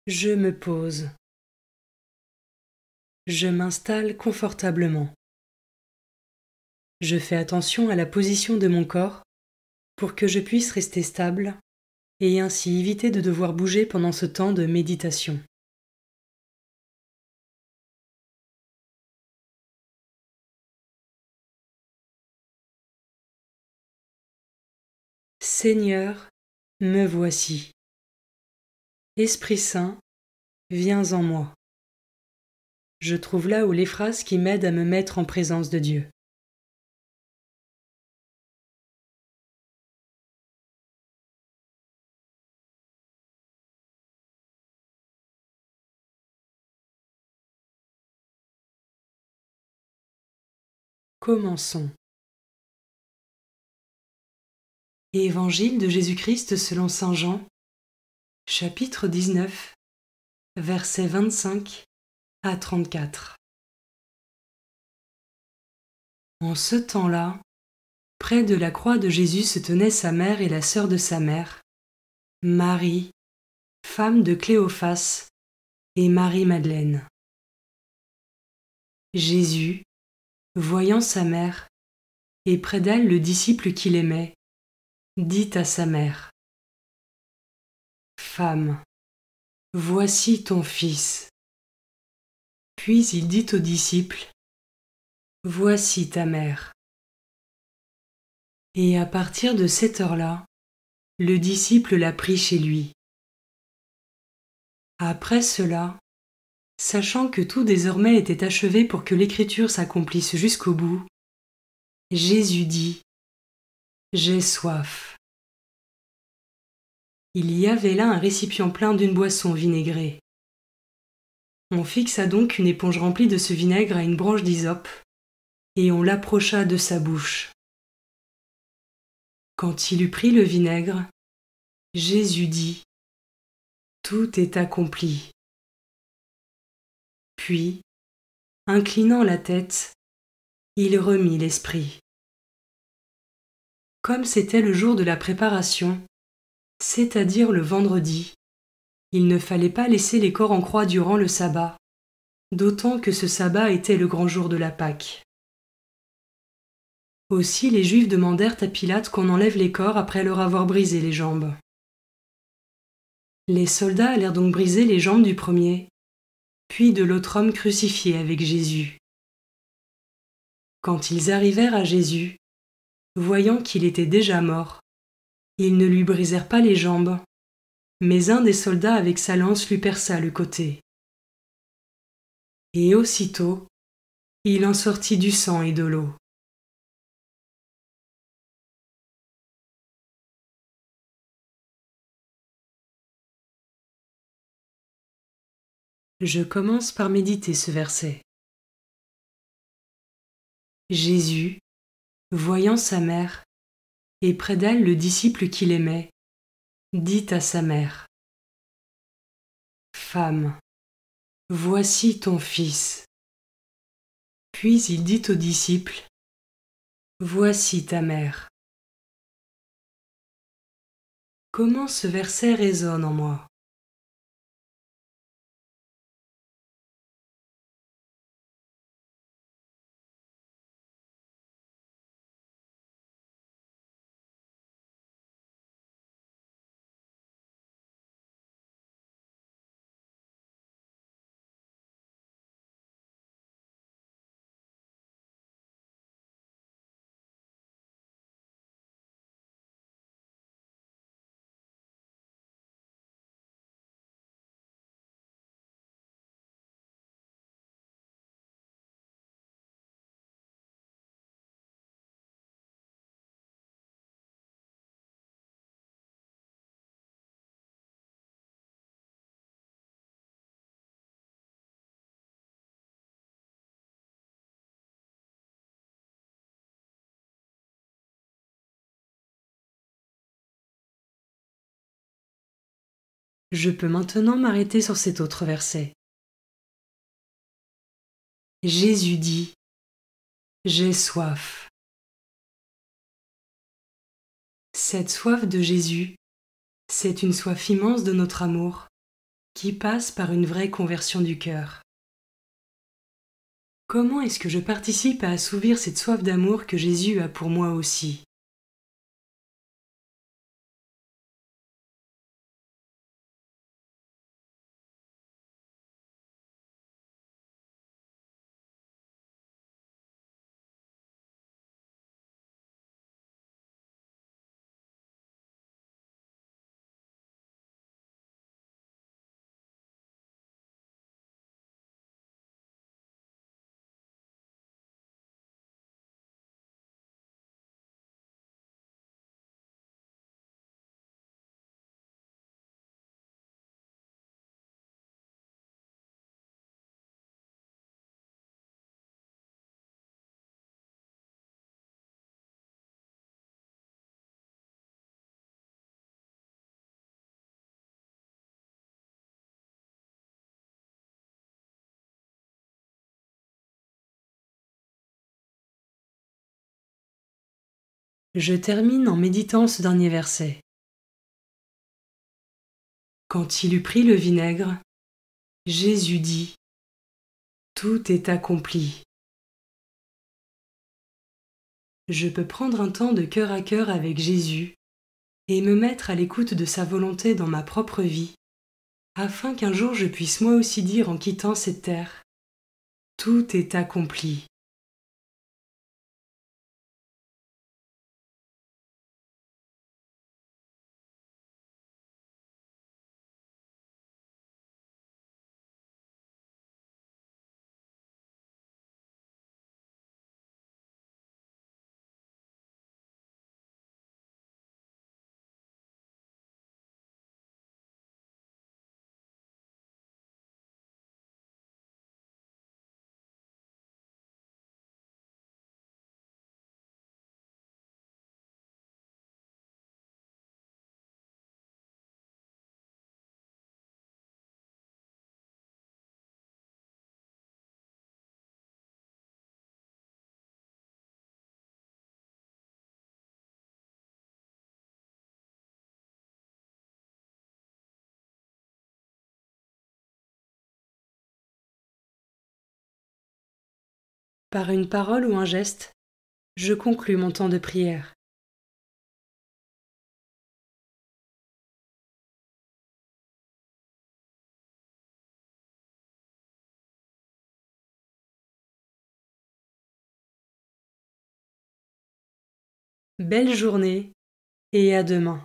Je me pose. Je m'installe confortablement. Je fais attention à la position de mon corps pour que je puisse rester stable et ainsi éviter de devoir bouger pendant ce temps de méditation. Seigneur, me voici. Esprit Saint, viens en moi. Je trouve là où les phrases qui m'aident à me mettre en présence de Dieu. Commençons. Évangile de Jésus-Christ selon saint Jean, chapitre 19, versets 25 à 34. En ce temps-là, près de la croix de Jésus se tenaient sa mère et la sœur de sa mère, Marie, femme de Cléophas, et Marie-Madeleine. Jésus, voyant sa mère, et près d'elle le disciple qu'il aimait, dit à sa mère: Femme, voici ton fils. Puis il dit au disciple: Voici ta mère. Et à partir de cette heure-là, le disciple la prit chez lui. Après cela, sachant que tout désormais était achevé pour que l'écriture s'accomplisse jusqu'au bout, Jésus dit: J'ai soif. Il y avait là un récipient plein d'une boisson vinaigrée. On fixa donc une éponge remplie de ce vinaigre à une branche d'hysope, et on l'approcha de sa bouche. Quand il eut pris le vinaigre, Jésus dit: Tout est accompli. Puis, inclinant la tête, il remit l'esprit. Comme c'était le jour de la préparation, c'est-à-dire le vendredi, il ne fallait pas laisser les corps en croix durant le sabbat, d'autant que ce sabbat était le grand jour de la Pâque. Aussi les Juifs demandèrent à Pilate qu'on enlève les corps après leur avoir brisé les jambes. Les soldats allèrent donc briser les jambes du premier, puis de l'autre homme crucifié avec Jésus. Quand ils arrivèrent à Jésus, voyant qu'il était déjà mort, ils ne lui brisèrent pas les jambes, mais un des soldats avec sa lance lui perça le côté. Et aussitôt, il en sortit du sang et de l'eau. Je commence par méditer ce verset. Jésus, voyant sa mère, et près d'elle le disciple qu'il aimait, dit à sa mère: Femme, voici ton fils. Puis il dit au disciple: Voici ta mère. Comment ce verset résonne en moi? Je peux maintenant m'arrêter sur cet autre verset. Jésus dit: J'ai soif. Cette soif de Jésus, c'est une soif immense de notre amour, qui passe par une vraie conversion du cœur. Comment est-ce que je participe à assouvir cette soif d'amour que Jésus a pour moi aussi? Je termine en méditant ce dernier verset. Quand il eut pris le vinaigre, Jésus dit : « Tout est accompli. » Je peux prendre un temps de cœur à cœur avec Jésus et me mettre à l'écoute de sa volonté dans ma propre vie, afin qu'un jour je puisse moi aussi dire en quittant cette terre : « Tout est accompli. » Par une parole ou un geste, je conclus mon temps de prière. Belle journée et à demain.